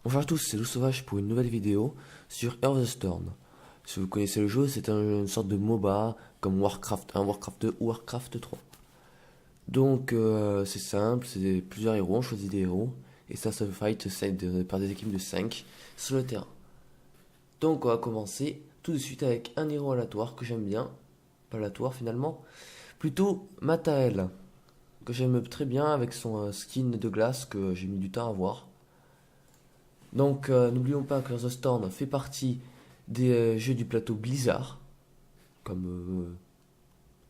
Bonjour à tous, c'est Loup Sauvage pour une nouvelle vidéo sur Heart of the Storm. Si vous connaissez le jeu, c'est une sorte de MOBA comme Warcraft 1, Warcraft 2 ou Warcraft 3. Donc c'est simple, c'est plusieurs héros, on choisit des héros et ça se fight par des équipes de 5 sur le terrain. Donc on va commencer tout de suite avec un héros aléatoire que j'aime bien, pas aléatoire finalement, plutôt Matael, que j'aime très bien avec son skin de glace que j'ai mis du temps à voir. Donc, n'oublions pas que Heart of the Storm fait partie des jeux du plateau Blizzard, comme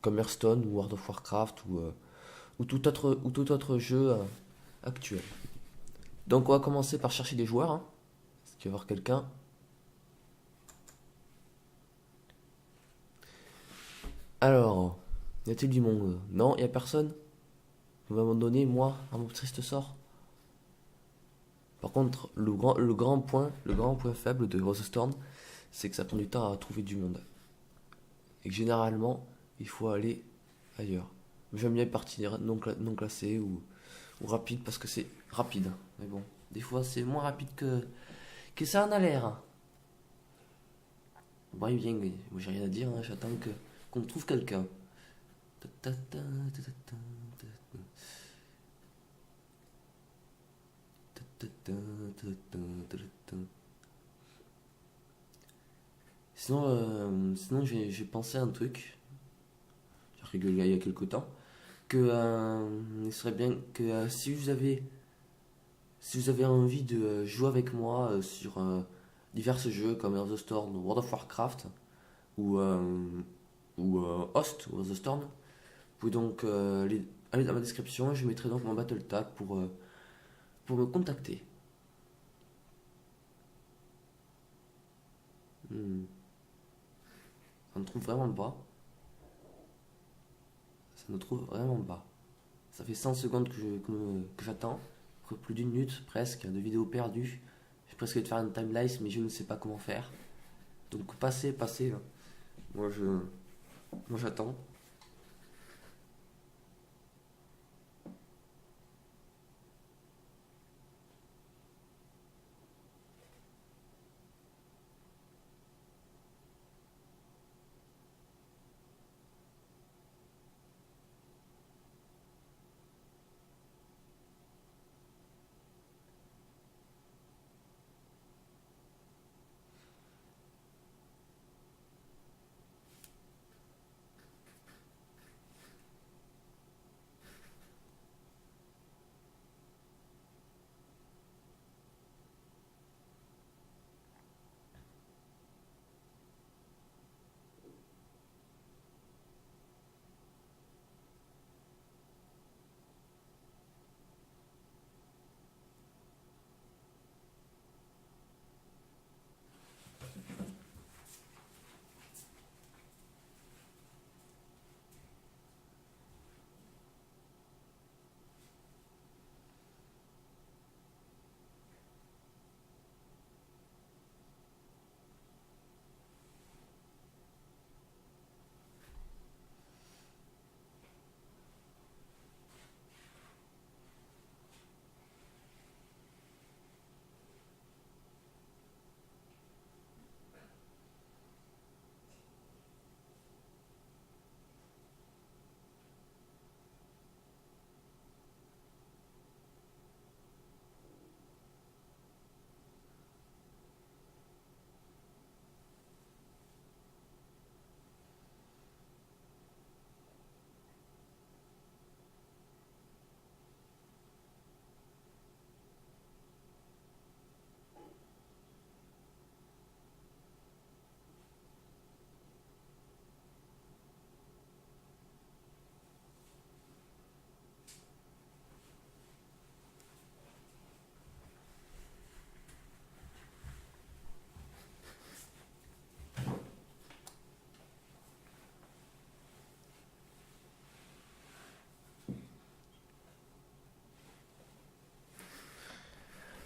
Hearthstone ou World of Warcraft ou tout autre jeu actuel. Donc, on va commencer par chercher des joueurs. Est-ce qu'il va y avoir quelqu'un? Alors, y a-t-il du monde? Non, il n'y a personne. Vous m'abandonnez, moi, à mon triste sort. Par contre, le grand point faible de Heart of the Storm, c'est que ça prend du temps à trouver du monde. Et que généralement, il faut aller ailleurs. J'aime bien partir non classé ou rapide parce que c'est rapide. Mais bon, des fois c'est moins rapide que ça en a l'air. Bon, il vient, moi j'ai rien à dire, j'attends qu'on trouve quelqu'un. Sinon j'ai pensé à un truc, j'ai rigolé il y a quelques temps, que il serait bien que si vous avez envie de jouer avec moi sur divers jeux comme Heart of the Storm, World of Warcraft ou, euh, Host ou Heart of the Storm, vous pouvez donc aller dans ma description et je mettrai donc mon battle tag pour me contacter. Hmm. Ça ne trouve vraiment pas. Ça ne trouve vraiment pas. Ça fait 100 secondes que j'attends. Plus d'une minute presque de vidéo perdue. J'ai presque de faire une timelapse mais je ne sais pas comment faire. Donc passez. Moi je. Moi j'attends.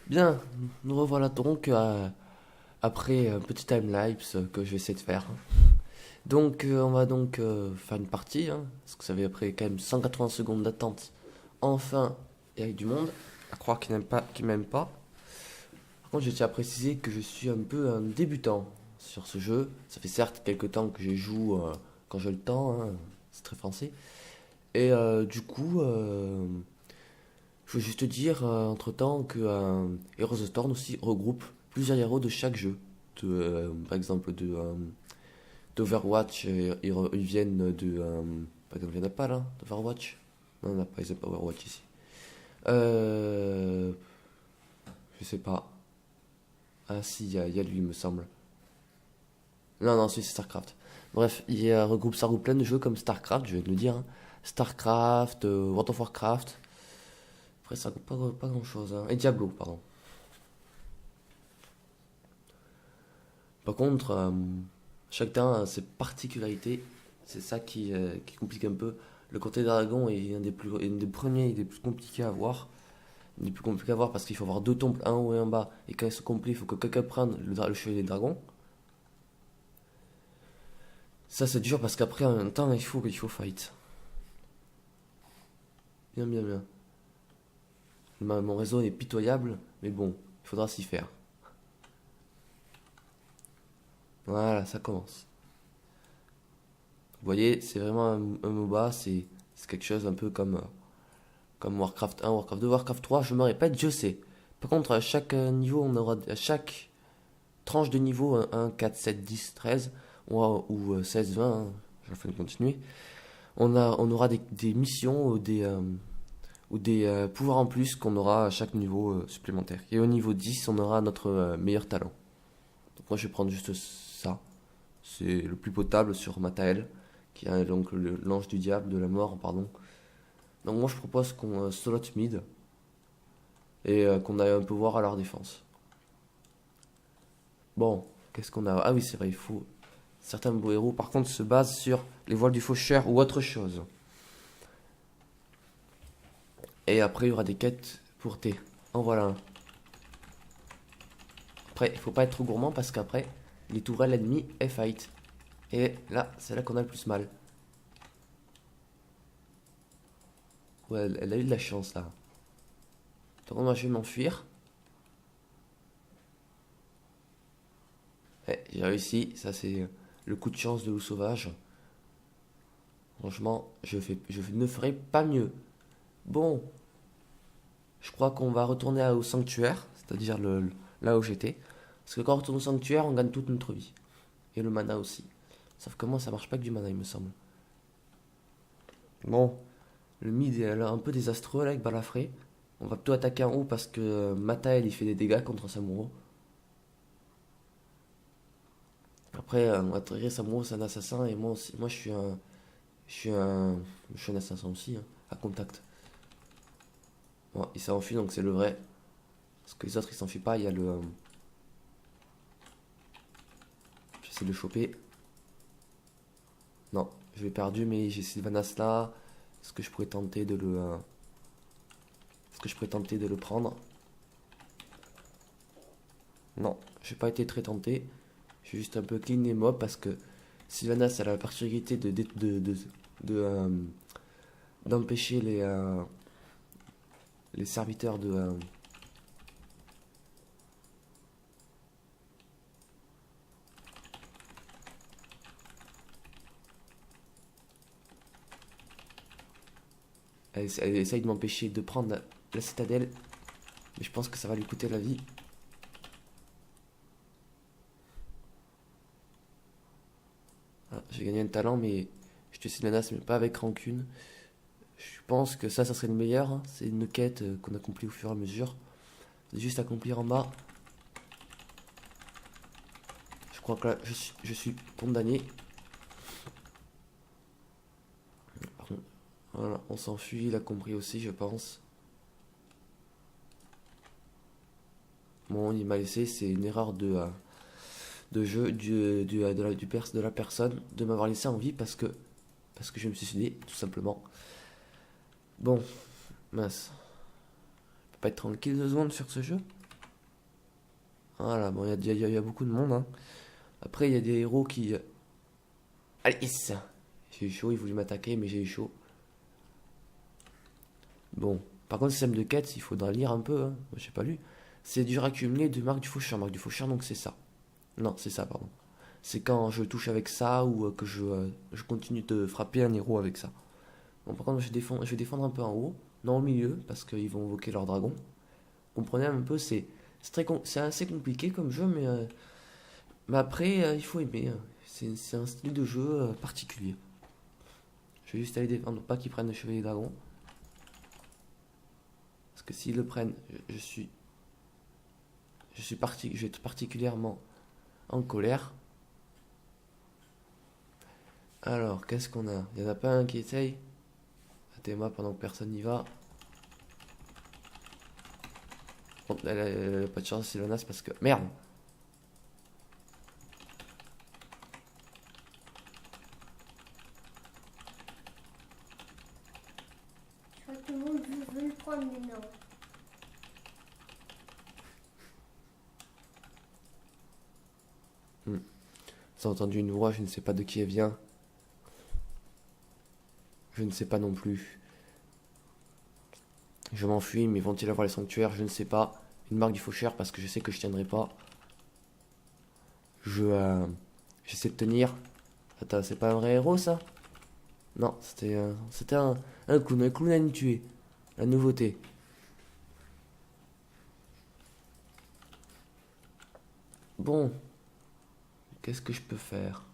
Bien, nous revoilà donc après un petit timelapse que je vais essayer de faire. Donc on va donc faire une partie, parce que ça fait après quand même 180 secondes d'attente. Enfin, il y a du monde, à croire qu'ils n'aiment pas, qu'ils m'aiment pas. Par contre, je tiens à préciser que je suis un peu un débutant sur ce jeu. Ça fait certes quelques temps que je joue quand j'ai le temps, hein, c'est très français. Et du coup, je veux juste te dire entre-temps que Heroes of the Storm aussi regroupe plusieurs héros de chaque jeu. Par exemple, d'Overwatch, ils viennent de... par exemple, il n'y en a pas là, d'Overwatch. Non, il n'y en a pas, ils n'ont pas Overwatch ici. Euh, je sais pas. Ah si, il y a lui, il me semble. Non, non, c'est StarCraft. Bref, ça regroupe plein de jeux comme StarCraft, je vais te le dire, hein. StarCraft, World of Warcraft. Après, ça regroupe pas grand-chose, hein. Et Diablo, pardon. Par contre, chacun a ses particularités. C'est ça qui complique un peu. Le côté dragon est un des premiers et des plus compliqués à voir. Un des plus compliqués à voir parce qu'il faut avoir deux tombes, un haut et un bas. Et quand ils sont complets, il faut que quelqu'un prenne le chevalier dragon. Ça, c'est dur parce qu'après, en même temps, il faut fight. Bien, bien, bien. Mon réseau est pitoyable, mais bon, il faudra s'y faire. Voilà, ça commence. Vous voyez, c'est vraiment un MOBA, c'est quelque chose un peu comme Warcraft 1, Warcraft 2, Warcraft 3, je me répète, je sais. Par contre, à chaque niveau, à chaque tranche de niveau, 1, 4, 7, 10, 13, ou 16, 20, hein, je vais continuer, on aura des missions ou des pouvoirs en plus qu'on aura à chaque niveau supplémentaire. Et au niveau 10, on aura notre meilleur talent. Donc moi, je vais prendre juste ça. C'est le plus potable sur Matael, qui est donc l'ange du diable, de la mort, pardon. Donc moi, je propose qu'on slot mid et qu'on aille un peu voir à leur défense. Bon, qu'est-ce qu'on a? Ah oui, c'est vrai, il faut... Certains beaux héros, par contre, se basent sur les voiles du faucheur ou autre chose. Et après, il y aura des quêtes pour T. En voilà un. Après, il faut pas être trop gourmand parce qu'après, les tourelles ennemies, elles fight. Et là, c'est là qu'on a le plus mal. Ouais, elle a eu de la chance là. Donc moi, je vais m'enfuir. Ouais, j'ai réussi. Ça, c'est le coup de chance de loup sauvage. Franchement, je ne ferai pas mieux. Bon, je crois qu'on va retourner au sanctuaire, c'est-à-dire là où j'étais. Parce que quand on retourne au sanctuaire, on gagne toute notre vie. Et le mana aussi. Sauf que moi, ça marche pas avec du mana, il me semble. Bon, le mid est là un peu désastreux là, avec Balafré. On va plutôt attaquer en haut parce que Matael il fait des dégâts contre Samuro. Après, on va tirer Samuro, c'est un assassin et moi aussi, moi je suis un assassin aussi, hein, à contact. Bon, il s'est enfui donc c'est le vrai. Parce que les autres ils s'enfuient pas, il y a le. J'essaie de le choper. Non, je l'ai perdu, mais j'ai Sylvanas là. Est-ce que je pourrais tenter de le. Est-ce que je pourrais tenter de le prendre? Non, j'ai pas été très tenté. Je suis juste un peu clean les mobs parce que Sylvanas a la particularité de, d'empêcher les serviteurs de. Elle essaye de m'empêcher de prendre la citadelle. Mais je pense que ça va lui coûter la vie. Ah, j'ai gagné un talent, mais je te Sylvanas, mais pas avec rancune. Je pense que ça serait le meilleur, hein. C'est une quête qu'on accomplit au fur et à mesure. C'est juste accomplir en bas. Je crois que là, je suis condamné. Par contre, voilà, on s'enfuit, il a compris aussi, je pense. Bon, il m'a laissé, c'est une erreur de jeu de la personne de m'avoir laissé en vie parce que je me suis suicidé, tout simplement. Bon, mince. Je peux pas être tranquille 2 secondes sur ce jeu. Voilà, bon, il y a beaucoup de monde, hein. Après, il y a des héros qui. Allez, yes. J'ai eu chaud, il voulait m'attaquer, mais j'ai eu chaud. Bon, par contre, système de quête, il faudra lire un peu, hein. Moi, j'ai pas lu. C'est dur à cumuler de marque du faucheur. Marque du faucheur, donc c'est ça. Non, c'est ça, pardon. C'est quand je touche avec ça ou que je continue de frapper un héros avec ça. Bon, par contre, je vais défendre un peu en haut, non au milieu, parce qu'ils vont invoquer leur dragon. Comprenez un peu, c'est assez compliqué comme jeu, mais après, il faut aimer. C'est un style de jeu particulier. Je vais juste aller défendre, pas qu'ils prennent le chevalier dragon. Parce que s'ils le prennent, je vais être particulièrement en colère. Alors, qu'est-ce qu'on a? Il y en a pas un qui essaye. Attends-moi pendant que personne n'y va. Bon, elle a pas de chance, Sylvanas, parce que... Merde! Je crois que tout le monde veut le prendre, mais non. J'ai entendu une voix, je ne sais pas de qui elle vient. Je ne sais pas non plus. Je m'enfuis, mais vont-ils avoir les sanctuaires? Je ne sais pas. Une marque du faucheur parce que je sais que je tiendrai pas. J'essaie de tenir. Attends, c'est pas un vrai héros ça? Non, c'était un clown. Un clown à nous tuer. La nouveauté. Bon, qu'est-ce que je peux faire?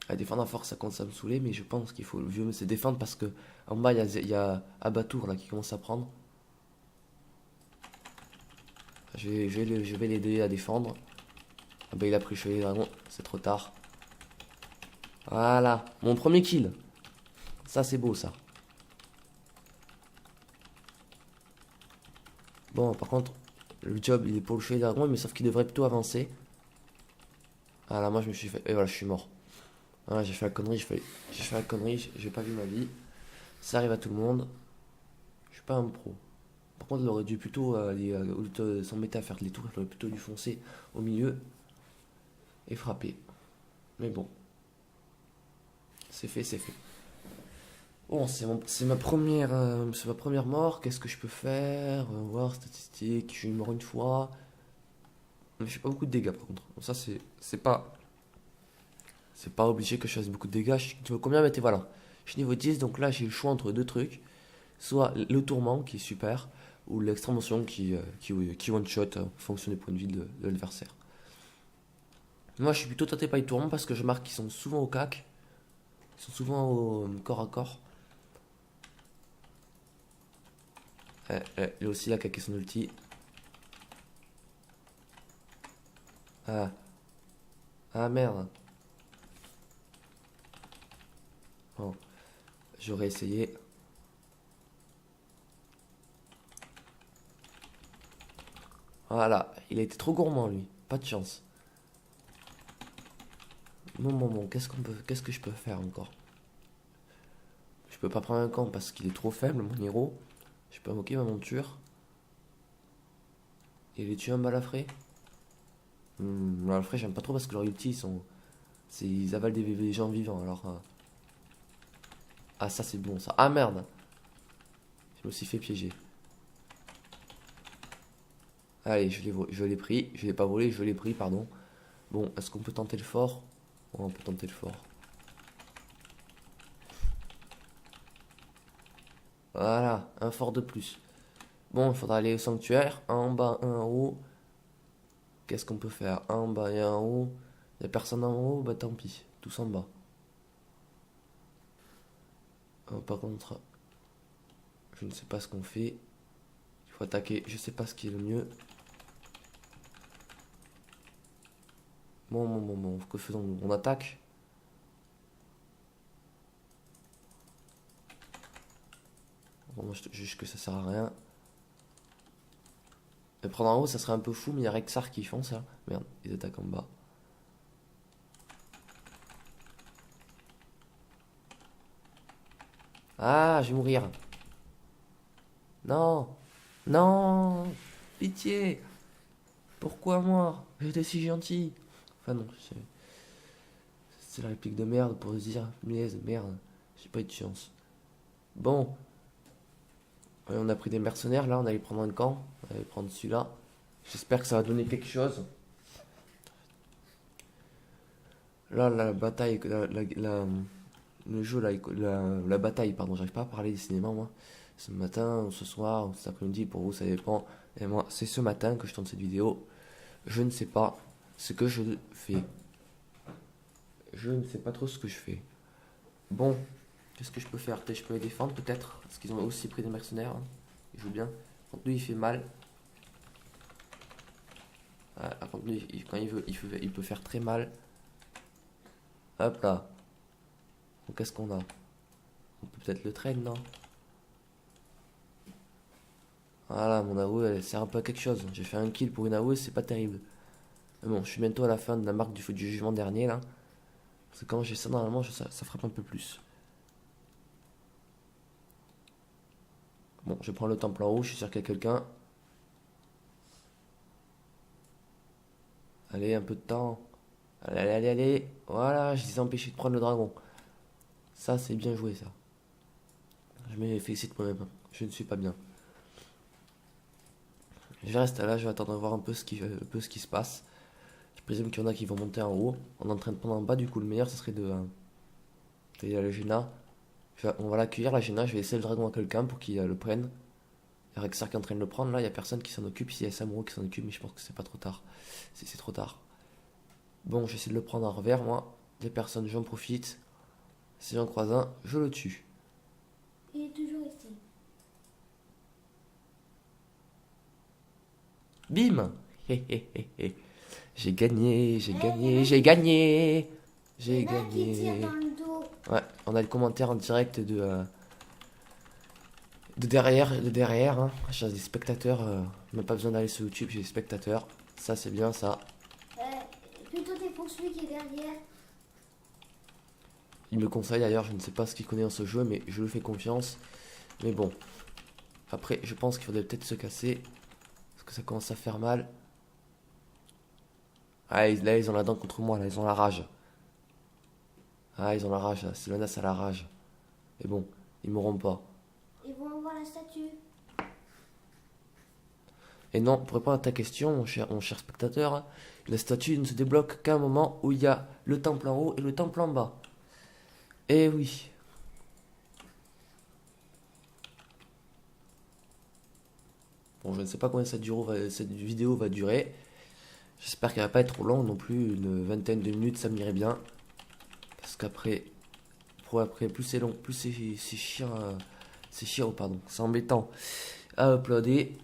À défendre à force, ça commence à me saouler, mais je pense qu'il faut le mieux se défendre parce que en bas, il y a Abatour là qui commence à prendre. Je vais l'aider à défendre. Ah bah il a pris le chevalier dragon, c'est trop tard. Voilà, mon premier kill. Ça c'est beau ça. Bon, par contre, le job il est pour le chevalier dragon, mais sauf qu'il devrait plutôt avancer. Ah là, moi je me suis fait. Et voilà, je suis mort. Ah, j'ai fait la connerie, j'ai fait la connerie, j'ai pas vu ma vie. Ça arrive à tout le monde. Je suis pas un pro. Par contre, il aurait dû plutôt, au lieu de s'embêter à faire les tours, il aurait plutôt dû foncer au milieu et frapper. Mais bon, c'est fait, c'est fait. Bon, c'est ma première mort. Qu'est-ce que je peux faire? Voir statistiques. Je suis mort une fois. Mais je fais pas beaucoup de dégâts par contre. Bon, ça c'est pas obligé que je fasse beaucoup de dégâts. Tu vois combien? Mais voilà. Je suis niveau 10, donc là j'ai le choix entre deux trucs. Soit le tourment qui est super, ou l'extrême motion qui one shot en fonction des points de vie de l'adversaire. Moi je suis plutôt tenté par les tourments parce que je marque qu'ils sont souvent au cac. Ils sont souvent au corps à corps. Il a aussi la caqué son ulti. Ah, ah merde. Bon, j'aurais essayé. Voilà, il a été trop gourmand lui. Pas de chance. Bon, qu'est-ce que je peux faire encore? Je peux pas prendre un camp parce qu'il est trop faible, mon héros. Je peux invoquer ma monture. Et les tuer un balafré. Balafré, j'aime pas trop parce que leurs ultis, ils avalent des gens vivants. Alors, ah, ça c'est bon ça. Ah merde! Je me suis fait piéger. Allez, je l'ai pris. Je l'ai pas volé, je l'ai pris, pardon. Bon, est-ce qu'on peut tenter le fort? Oh, on peut tenter le fort. Voilà, un fort de plus. Bon, il faudra aller au sanctuaire. Un en bas, un en haut. Qu'est-ce qu'on peut faire? Un en bas et un en haut. Il n'y a personne en haut, bah tant pis. Tous en bas. Par contre, je ne sais pas ce qu'on fait. Il faut attaquer. Je sais pas ce qui est le mieux. Bon. Que faisons-nous? On attaque? Bon, moi, je juge que ça sert à rien. Et prendre en haut, ça serait un peu fou, mais il y a Rexar qui font ça. Merde, ils attaquent en bas. Ah, je vais mourir. Non, non, pitié. Pourquoi moi? J'étais si gentil. Enfin non, c'est la réplique de merde pour se dire, merde, j'ai pas eu de chance. Bon, Ouais, on a pris des mercenaires, là, on allait prendre un camp. On allait prendre celui-là. J'espère que ça va donner quelque chose. Là, la bataille, le jeu, la bataille, pardon, j'arrive pas à parler des cinémas, moi. Ce matin, ou ce soir, ou cet après-midi, pour vous, ça dépend. Et moi, c'est ce matin que je tourne cette vidéo. Je ne sais pas ce que je fais. Je ne sais pas trop ce que je fais. Bon, qu'est-ce que je peux faire? Peut-être je peux les défendre, peut-être. Parce qu'ils ont aussi pris des mercenaires. Hein. Ils jouent bien. Contre lui, il fait mal. Ah, contre lui, quand il peut faire très mal. Hop là. Donc, qu'est-ce qu'on a? On peut peut-être le traîner, non? Voilà, mon AOE, elle sert un peu à quelque chose. J'ai fait un kill pour une AOE, c'est pas terrible. Mais bon, je suis bientôt à la fin de la marque du jugement dernier, là. Parce que quand j'ai ça, normalement, ça frappe un peu plus. Bon, je prends le temple en haut, je suis sûr qu'il y a quelqu'un. Allez, un peu de temps. Allez, allez, allez, allez. Voilà, je les ai empêchés de prendre le dragon. Ça, c'est bien joué, ça. Je me félicite moi-même. Je ne suis pas bien. Je reste là, je vais attendre de voir un peu ce qui se passe. Je présume qu'il y en a qui vont monter en haut. On est en train de prendre en bas, du coup, le meilleur, ce serait il y a le Gina. On va l'accueillir, la Gina. Je vais laisser le dragon à quelqu'un pour qu'il le prenne. Il y a Rexar qui est en train de le prendre. Là, il n'y a personne qui s'en occupe. Ici, il y a Samuro qui s'en occupe, mais je pense que c'est pas trop tard. C'est trop tard. Bon, j'essaie de le prendre en revers, moi. Des personnes, j'en profite. Si j'en croise un, je le tue. Il est toujours ici. Bim. Hé, hé, hé, hé. J'ai gagné, j'ai gagné, j'ai gagné. J'ai Il y en a qui tire gagné. dans le dos. Ouais, on a le commentaire en direct de derrière. Hein. J'ai des spectateurs. Même pas besoin d'aller sur YouTube, j'ai des spectateurs. Ça, c'est bien, ça. Plutôt t'es pour celui qui est derrière. Il me conseille d'ailleurs, je ne sais pas ce qu'il connaît dans ce jeu, mais je lui fais confiance. Mais bon. Après, je pense qu'il faudrait peut-être se casser. Parce que ça commence à faire mal. Ah, là, ils ont la dent contre moi, là, ils ont la rage. Ah, ils ont la rage, là. Sylvanas a la rage. Mais bon, ils mourront pas. Ils vont avoir la statue. Et non, pour répondre à ta question, mon cher spectateur, la statue ne se débloque qu'à un moment où il y a le temple en haut et le temple en bas. Eh oui. Bon, je ne sais pas combien cette vidéo va durer. J'espère qu'elle va pas être trop longue non plus. Une vingtaine de minutes, ça m'irait bien. Parce qu'après, plus c'est long, plus c'est chiant. C'est chiant, pardon. C'est embêtant à uploader.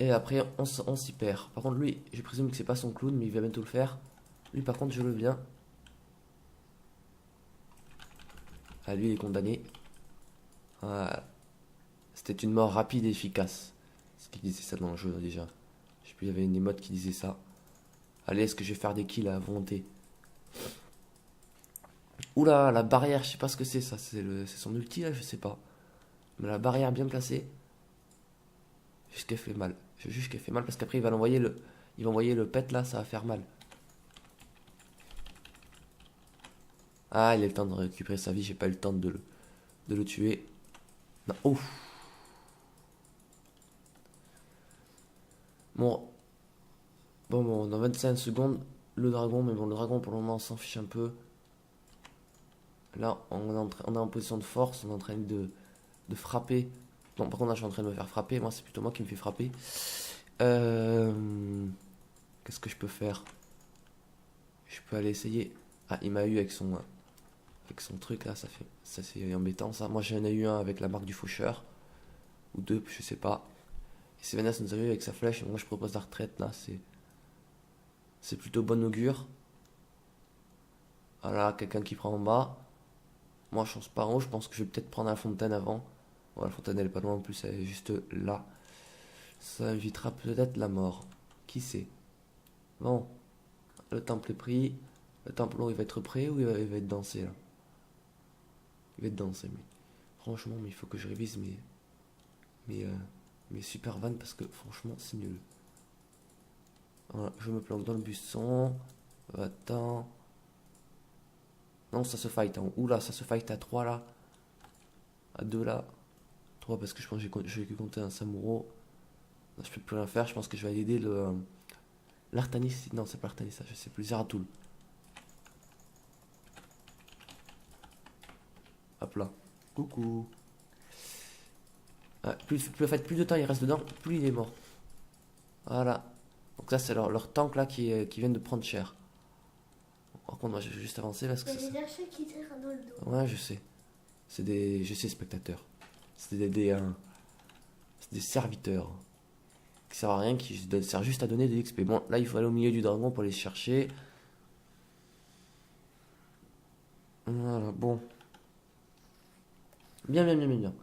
Et après, on s'y perd. Par contre, lui, je présume que c'est pas son clown, mais il va bientôt le faire. Lui, par contre, je le viens. Ah, lui, il est condamné. Voilà. C'était une mort rapide et efficace. C'est qui disait ça dans le jeu déjà. Je sais plus, il y avait une émote qui disait ça. Allez, est-ce que je vais faire des kills à volonté? Oula, la barrière, je sais pas ce que c'est ça. C'est son ulti là, je sais pas. Mais la barrière bien placée. Juste qu'elle fait mal. Juste qu'elle fait mal parce qu'après il va envoyer le pet là, ça va faire mal. Ah, il a le temps de récupérer sa vie, j'ai pas eu le temps de le tuer. Non, ouf. Bon, dans 25 secondes, le dragon, mais bon, le dragon pour le moment on s'en fiche un peu. Là, on est en position de force, on est en train de frapper. Non, par contre, là, je suis en train de me faire frapper. Moi, c'est plutôt moi qui me fais frapper. Qu'est-ce que je peux faire? Je peux aller essayer. Ah, il m'a eu avec son truc là, ça c'est embêtant ça. Moi, j'en ai eu un avec la marque du faucheur. Ou deux, je sais pas. Et Sylvanas nous a eu avec sa flèche. Moi, je propose la retraite là. C'est plutôt bon augure. Voilà, quelqu'un qui prend en bas. Moi, je pense pas en haut. Je pense que je vais peut-être prendre la fontaine avant. Bon, la fontaine, elle est pas loin en plus. Elle est juste là. Ça évitera peut-être la mort. Qui sait? Bon, le temple est pris. Le temple, il va être prêt ou il va être dansé là? Il va être dansé, mais franchement, mais il faut que je révise mes super vannes parce que franchement, c'est nul. Voilà, je me planque dans le buisson. Attends. Non, ça se fight. Hein. Oula, ça se fight à 3 là. À 2 là. 3 parce que je pense que j'ai que compté un Samuro. Là, je peux plus rien faire, je pense que je vais aller aider le... L'Artanis, non c'est pas l'Artanis ça, je sais plus, Zeratul. Hop là. Coucou. Ah, plus de temps il reste dedans, plus il est mort. Voilà. Donc ça c'est leur tank là qui viennent de prendre cher. Par contre moi je vais juste avancer parce que Il y a ça... des archers qui tirent dans le dos. Ouais je sais. C'est des... Je sais spectateurs. C'est c'est des serviteurs. Qui servent à rien, qui servent juste à donner de l'XP. Bon là il faut aller au milieu du dragon pour les chercher. Voilà, bon. Bien, bien, bien, bien, bien.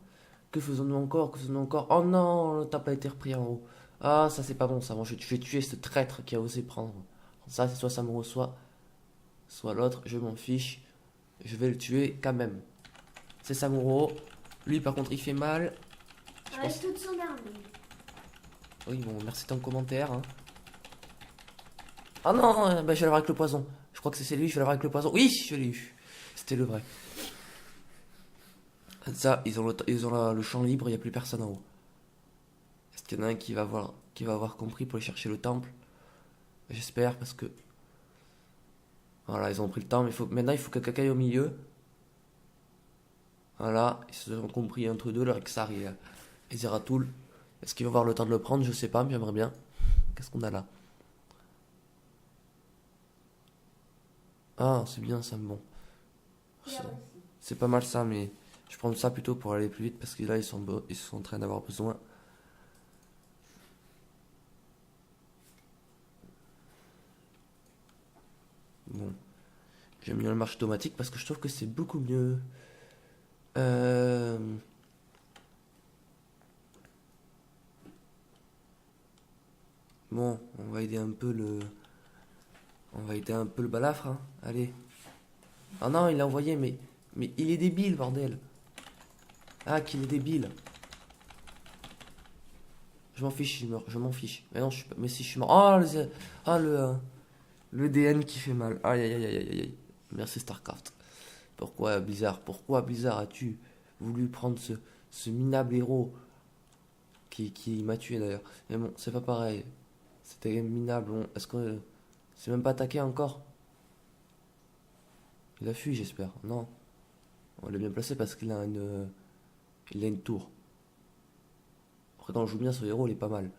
Que faisons-nous encore? Que faisons-nous encore? Oh non, le tape a été repris en haut. Ah, ça c'est pas bon ça. Moi je vais tuer ce traître qui a osé prendre. Ça c'est soit Samuro, soit l'autre. Je m'en fiche. Je vais le tuer quand même. C'est Samuro. Lui par contre il fait mal. Avec toute son armée. Oui, bon, merci de ton commentaire. Hein. Ah non, bah, je vais l'avoir avec le poison. Je crois que c'est lui, je vais l'avoir avec le poison. Oui, je l'ai eu. C'était le vrai. Ça, ils ont le champ libre, il n'y a plus personne en haut. Est-ce qu'il y en a un qui va avoir compris pour aller chercher le temple? J'espère parce que... Voilà, ils ont pris le temps, mais maintenant il faut que quelqu'un aille au milieu. Voilà, ils se sont compris entre deux, le Rexar et Zeratul. Est-ce qu'ils vont avoir le temps de le prendre? Je sais pas, mais j'aimerais bien. Qu'est-ce qu'on a là? Ah, c'est bien ça, bon. C'est pas mal ça, mais je prends ça plutôt pour aller plus vite parce que là ils sont en train d'avoir besoin. Bon, j'aime bien le marche automatique parce que je trouve que c'est beaucoup mieux. Euh... Bon, on va aider un peu le balafre, hein. Allez. Ah non, il l'a envoyé, mais il est débile, bordel. Ah, qu'il est débile. Je m'en fiche, il meurt, je m'en fiche. Mais non, je suis pas. Mais si je suis mort. Oh, le DN qui fait mal. Aïe aïe aïe aïe aïe aïe. Merci StarCraft. Pourquoi Blizzard as-tu voulu prendre ce minable héros qui m'a tué d'ailleurs? Mais bon, c'est pas pareil. C'était minable. Bon, est-ce que c'est même pas attaqué encore? Il a fui, j'espère. Non. On l'a bien placé parce il a une tour. Après, quand on joue bien, ce héros, il est pas mal.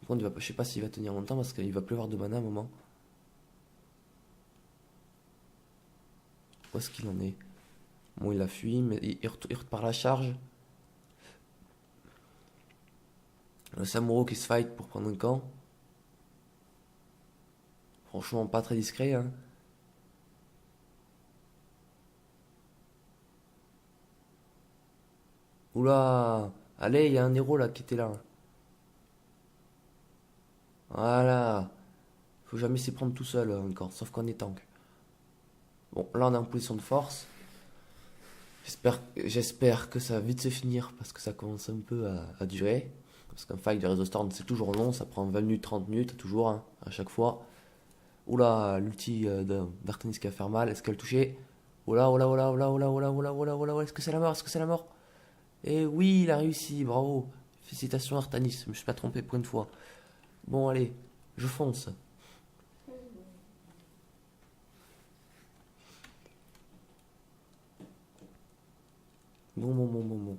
Par contre, je sais pas s'il va tenir longtemps parce qu'il va plus avoir de mana à un moment. Où est-ce qu'il en est? Bon, il a fui, mais il retourne par la charge. Le Samuro qui se fight pour prendre un camp. Franchement, pas très discret, hein. Oula! Allez, il y a un héros là qui était là. Voilà. Faut jamais s'y prendre tout seul encore, sauf qu'on est tank. Bon, là on est en position de force. J'espère que ça va vite se finir parce que ça commence un peu à durer. Parce qu'un fight de Réseau Storm c'est toujours long, ça prend 20 minutes, 30 minutes, toujours, hein, à chaque fois. Oula, l'ulti d'Artenis qui va faire mal, est-ce qu'elle touché? Oula, oula, oula, oula, oula, oula, oula, oula, oula, oula, est-ce que c'est la mort? Est-ce que c'est la mort? Eh oui, il a réussi, bravo. Félicitations Artanis, je me suis pas trompé pour une fois. Bon, allez, je fonce. Bon, bon, bon, bon, bon.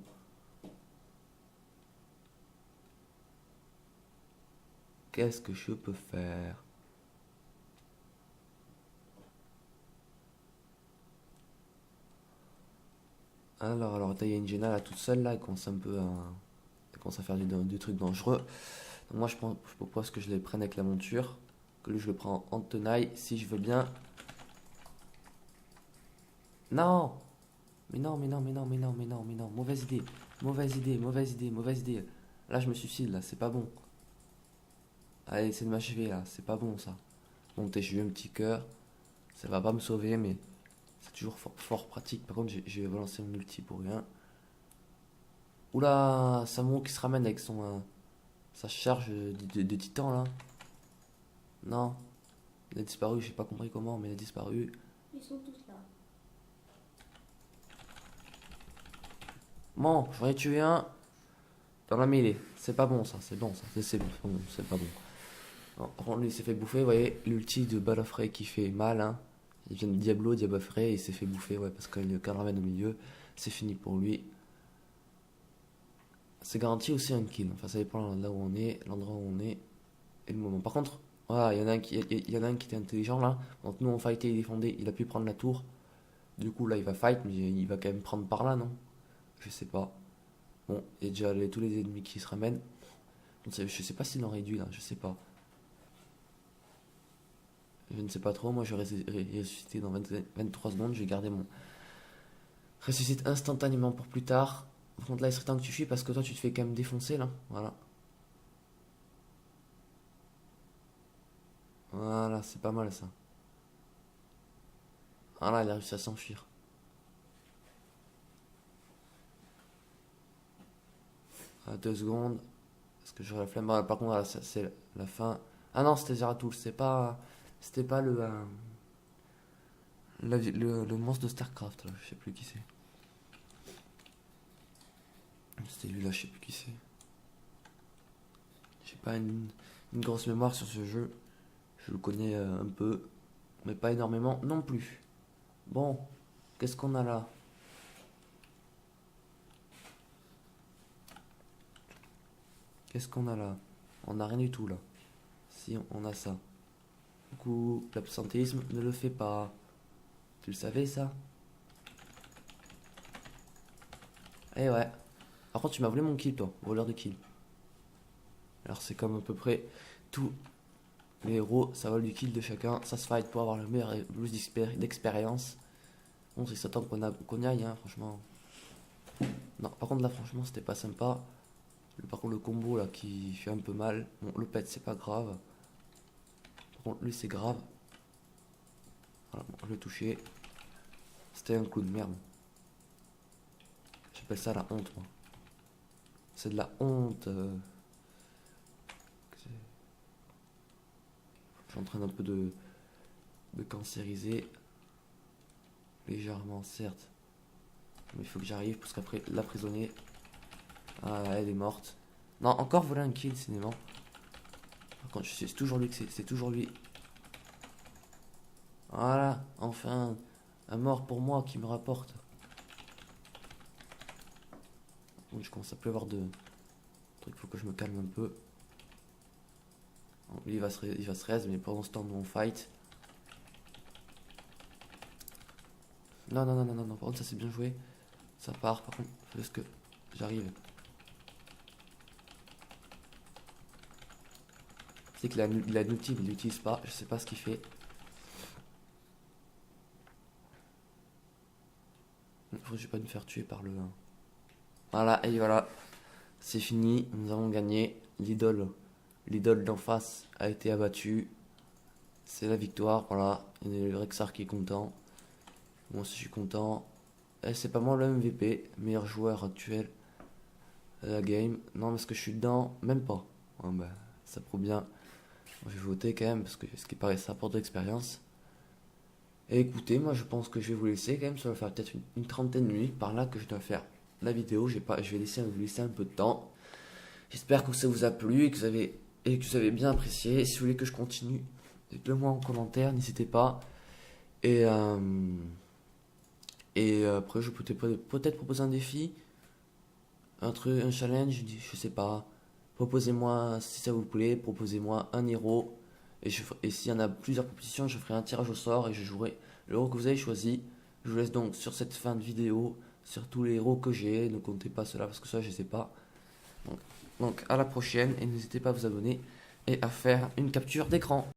Qu'est-ce que je peux faire? Alors, il y a une Jenna là toute seule là, elle commence un peu à, elle commence à faire des trucs dangereux. Donc moi je propose que je les prenne avec la monture, que lui je le prends en tenaille si je veux bien. Non! Mais non, mais non, mais non, mais non, mais non, mais non, mauvaise idée, mauvaise idée, mauvaise idée, mauvaise idée. Là je me suicide là, c'est pas bon. Allez, c'est de m'achever là, c'est pas bon ça. Bon, j'ai eu un petit cœur, ça va pas me sauver, mais c'est toujours fort pratique. Par contre, je vais balancer mon ulti pour rien. Oula, Samu qui se ramène avec sa charge de titan là. Non, il a disparu, j'ai pas compris comment, mais il a disparu. Ils sont tous là. Bon, j'en ai tué un dans la mêlée. C'est pas bon ça, c'est bon ça. C'est bon, c'est pas bon. Non, par contre, lui il s'est fait bouffer, vous voyez, l'ulti de Balafré qui fait mal, hein. Il vient de Diablo, Diabafré, il s'est fait bouffer, ouais, parce qu'il y a le cameraman au milieu. C'est fini pour lui. C'est garanti aussi un kill. Enfin, ça dépend là où on est, l'endroit où on est et le moment. Par contre, voilà, il y en a un qui était intelligent là. Donc nous on fightait, il défendait, il a pu prendre la tour. Du coup là il va fight, mais il va quand même prendre par là, non? Je sais pas. Bon, il y a déjà tous les ennemis qui se ramènent. Donc, je sais pas s'ils l'ont réduit là, je sais pas. Je ne sais pas trop, moi je vais ressusciter dans 23 secondes, je vais garder mon ressuscite instantanément pour plus tard. Par contre là il serait temps que tu fuis parce que toi tu te fais quand même défoncer là. Voilà. Voilà, c'est pas mal ça. Voilà, il a réussi à s'enfuir. À 2 secondes. Parce que j'aurais la flemme. Ah, par contre, là, c'est la fin. Ah non, c'était Zeratul. C'était pas le monstre de StarCraft là. Je sais plus qui c'est. C'était lui là, je sais plus qui c'est. J'ai pas une grosse mémoire sur ce jeu. Je le connais un peu. Mais pas énormément non plus. Bon, qu'est-ce qu'on a là? Qu'est-ce qu'on a là? On a rien du tout là. Si on a ça. Du coup, l'absentéisme ne le fait pas. Tu le savais ça? Eh ouais. Par contre, tu m'as volé mon kill, toi, voleur de kill. Alors, c'est comme à peu près tous les héros, ça vole du kill de chacun. Ça se fight pour avoir le meilleur plus d'expérience. Bon, c'est ça tant qu'on y aille, hein, franchement. Non, par contre, là, franchement, c'était pas sympa. Par contre, le combo là qui fait un peu mal. Bon, le pet, c'est pas grave. Par contre, lui, c'est grave. Voilà, bon, je l'ai touché. C'était un coup de merde. J'appelle ça la honte, moi. C'est de la honte. Je suis en train d'un peu de cancériser. Légèrement, certes. Mais il faut que j'arrive parce qu'après, la prisonnier. Ah, elle est morte. Non, encore voler un kill, cinéma. Par contre, c'est toujours lui que c'est toujours lui. Voilà, enfin, un mort pour moi qui me rapporte. Bon, je commence à plus avoir de trucs, faut que je me calme un peu. Bon, lui, il va se raise, mais pendant ce temps, nous on fight. Non, non, non, non, non, non, par contre, ça c'est bien joué. Ça part, par contre, faut juste que j'arrive. C'est qu'il a une ulti, mais il l'utilise pas, je sais pas ce qu'il fait. Je vais pas me faire tuer par le 1. Voilà, et voilà. C'est fini, nous avons gagné. L'idole d'en face a été abattue. C'est la victoire, voilà. Il y a le Rexar qui est content. Moi aussi je suis content. Et c'est pas moi le MVP, meilleur joueur actuel de la game. Non, parce que je suis dedans, même pas. Ouais, bah, ça prouve bien. Moi, je vais voter quand même, parce que ce qui paraît, ça apporte de l'expérience. Et écoutez, moi je pense que je vais vous laisser quand même. Ça va faire peut-être une trentaine de minutes par là que je dois faire la vidéo. Je vais vous laisser un peu de temps. J'espère que ça vous a plu et que vous avez bien apprécié. Et si vous voulez que je continue, dites-le moi en commentaire, n'hésitez pas. Et, après, je peux peut-être proposer un défi, un truc, un challenge, je sais pas. Proposez-moi, si ça vous plaît, proposez-moi un héros. Et s'il y en a plusieurs propositions, je ferai un tirage au sort et je jouerai le héros que vous avez choisi. Je vous laisse donc sur cette fin de vidéo, sur tous les héros que j'ai. Ne comptez pas cela parce que ça, je sais pas. Donc à la prochaine et n'hésitez pas à vous abonner et à faire une capture d'écran.